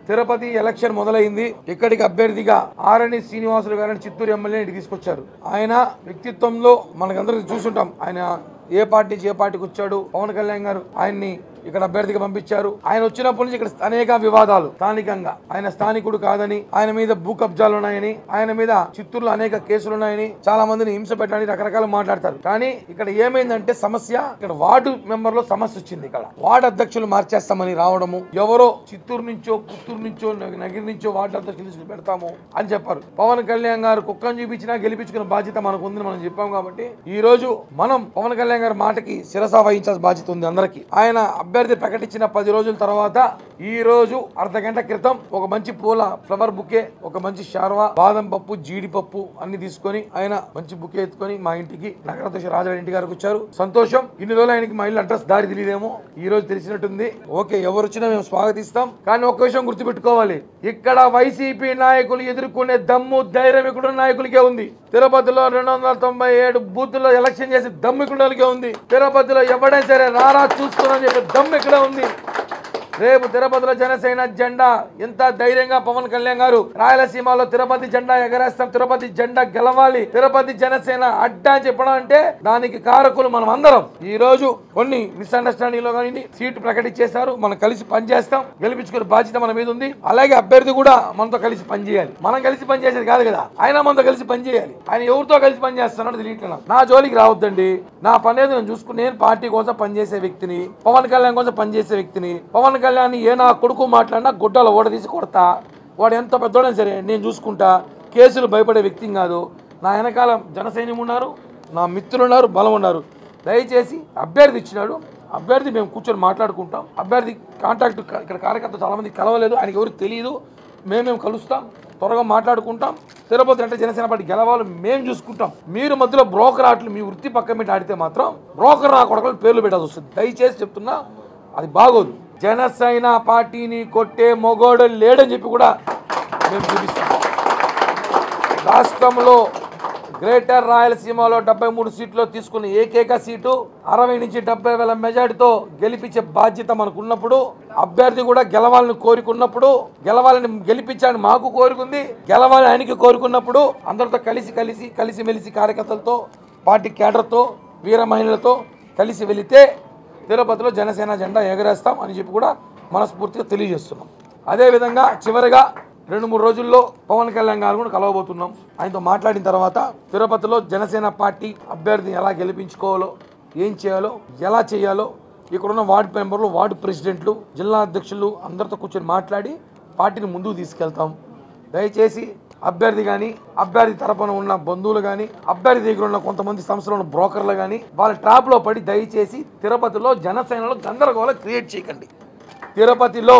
Tirupati election మొదలైంది. ఇక్కడికి అభ్యర్థిగా ఆరణి శ్రీనివాసులు గారిని చిత్తూరు ఎమ్మెల్యేని తీసుకొచ్చారు. ఆయన వ్యక్తిత్వంలో మనకందరికీ చూసుంటాం. ఆయన ఏ పార్టీకి వచ్చాడు. పవన్ కళ్యాణ్ గారు ఆయన్ని ఇక్కడ అభ్యర్థిగా పంపించారు. ఆయన వచ్చినప్పటి నుంచి ఇక్కడ అనేక వివాదాలు, స్థానికంగా ఆయన స్థానికుడు కాదని, ఆయన మీద భూ కబ్జాలు ఉన్నాయని, ఆయన మీద చిత్తూరులో అనేక కేసులు ఉన్నాయని, చాలా మందిని హింస పెట్టాలని రకరకాలు మాట్లాడతారు. కానీ ఇక్కడ ఏమైందంటే సమస్య, ఇక్కడ వార్డు మెంబర్ లో సమస్య వచ్చింది. ఇక్కడ వార్డు అధ్యక్షులు మార్చేస్తామని రావడము, ఎవరో చిత్తూరు నుంచో పుత్తూరు నుంచో నగిరి నుంచో వార్డు అధ్యక్షులు పెడతాము అని చెప్పారు. పవన్ కళ్యాణ్ గారు కుక్కను చూపించినా గెలిపించుకునే బాధ్యత మనకు ఉందని మనం చెప్పాం. కాబట్టి ఈ రోజు మనం పవన్ కళ్యాణ్ గారి మాటకి శిరస వహించాల్సిన బాధ్యత ఉంది అందరికి. ఆయన అభ్యర్థి ప్రకటించిన 10 రోజుల తర్వాత ఈ రోజు అర్ధగంట క్రితం ఒక మంచి పూల ఫ్లవర్ బుకే, ఒక మంచి శార్వా, బాదం పప్పు, జీడిపప్పు అన్ని తీసుకొని ఆయన మంచి బుకే ఎత్తుకొని మా ఇంటికి నగరాధ్యక్ష రాజావారి ఇంటి గారికి వచ్చారు. సంతోషం. ఇన్ని రోజులు ఆయనకి మా ఇల్లు అడ్రస్ దారి తెలియదేమో, ఈ రోజు తెలిసినట్టుంది. ఓకే, ఎవరు వచ్చినా మేము స్వాగతిస్తాం. కానీ ఒక్క విషయం గుర్తుపెట్టుకోవాలి, ఇక్కడ వైసీపీ నాయకులు ఎదుర్కొనే దమ్ము ధైర్యం ఇక్కడ నాయకులకే ఉంది. తిరుపతిలో 297 బూతుల్లో ఎలక్షన్ చేసి దమ్ము ఇక్కడ ఉంది. తిరుపతిలో ఎవడైనా సరే రారా చూసుకుని చెప్పి దమ్ము ఇక్కడ ఉంది. రేపు తిరుపతిలో జనసేన జెండా ఎంత ధైర్యంగా పవన్ కళ్యాణ్ గారు రాయలసీమలో తిరుపతి జెండా ఎగరేస్తాం, తిరుపతి జెండా గెలవాలి, తిరుపతి జనసేన అడ్డా అని చెప్పడం అంటే దానికి కారకులు మనం అందరం. ఈ రోజు కొన్ని మిస్అండర్స్టాండింగ్ లో కానీ సీటు ప్రకటించేశారు. మనం కలిసి పనిచేస్తాం, గెలిపించుకునే బాధ్యత మన మీద ఉంది. అలాగే అభ్యర్థి కూడా మనతో కలిసి పనిచేయాలి. మనం కలిసి పనిచేసేది కాదు కదా, ఆయన మనతో కలిసి పనిచేయాలి. ఆయన ఎవరితో కలిసి పనిచేస్తున్నాడు తెలియట్లేదు. నా జోలికి రావద్దండి. నా పని ఏదో నేను చూసుకుని, నేను పార్టీ కోసం పనిచేసే వ్యక్తిని, పవన్ కళ్యాణ్ కోసం పనిచేసే వ్యక్తిని. పవన్ కళ్యాణ్ ఏ నా కొడుకు మాట్లాడినా గుడ్డలో ఓడదీసి కొడతా. వాడు ఎంత పెద్దోడైనా సరే నేను చూసుకుంటా. కేసులు భయపడే వ్యక్తి కాదు. నా వెనకాల జన సైన్యం ఉన్నారు, నా మిత్రులు ఉన్నారు, బలం ఉన్నారు. దయచేసి అభ్యర్థి ఇచ్చినాడు, అభ్యర్థి మేము కూర్చొని మాట్లాడుకుంటాం. అభ్యర్థి కాంటాక్ట్ ఇక్కడ కార్యకర్త చాలా మంది కలవలేదు, ఆయనకి ఎవరికి తెలియదు. మేము కలుస్తాం, త్వరగా మాట్లాడుకుంటాం. తిరుపతి అంటే జనసేన పార్టీ గెలవాలి, మేము చూసుకుంటాం. మీరు మధ్యలో బ్రోకర్ ఆటలు మీ వృత్తి పక్క మీద ఆడితే మాత్రం బ్రోకర్ నా కొడకలు పేర్లు పెట్టాల్సి వస్తుంది. దయచేసి చెప్తున్నా, అది బాగోదు. జనసేన పార్టీని కొట్టే మొగోడు లేడని చెప్పి కూడా మేము చూపిస్తాం. రాష్ట్రంలో గ్రేటర్ రాయలసీమలో 73 సీట్లు తీసుకున్న ఏకైక సీటు 60 నుంచి 70 వేల మెజార్టీతో గెలిపించే బాధ్యత మనకున్నప్పుడు, అభ్యర్థి కూడా గెలవాలని కోరుకున్నప్పుడు, గెలవాలని గెలిపించాలని మాకు కోరుకుంది, గెలవాలని ఆయనకి కోరుకున్నప్పుడు అందరితో కలిసిమెలిసి కార్యకర్తలతో, పార్టీ కేడర్తో, వీర మహిళలతో కలిసి వెళితే తిరుపతిలో జనసేన జెండా ఎగరేస్తాం అని చెప్పి కూడా మనస్ఫూర్తిగా తెలియజేస్తున్నాం. అదేవిధంగా చివరిగా 2-3 రోజుల్లో పవన్ కళ్యాణ్ గారు కూడా కలవబోతున్నాం. ఆయనతో మాట్లాడిన తర్వాత తిరుపతిలో జనసేన పార్టీ అభ్యర్థిని ఎలా గెలిపించుకోవాలో, ఏం చేయాలో, ఎలా చేయాలో ఇక్కడున్న వార్డు మెంబర్లు, వార్డు ప్రెసిడెంట్లు, జిల్లా అధ్యక్షులు అందరితో కూర్చొని మాట్లాడి పార్టీని ముందుకు తీసుకెళ్తాం. దయచేసి అభ్యర్థి కానీ, అభ్యర్థి తరపున ఉన్న బంధువులు కానీ, అభ్యర్థి దగ్గర ఉన్న కొంతమంది సంస్థలో ఉన్న బ్రోకర్లు కానీ వాళ్ళ ట్రాప్ లో పడి దయచేసి తిరుపతిలో జనసేనలో గందరగోళం క్రియేట్ చేయకండి. తిరుపతిలో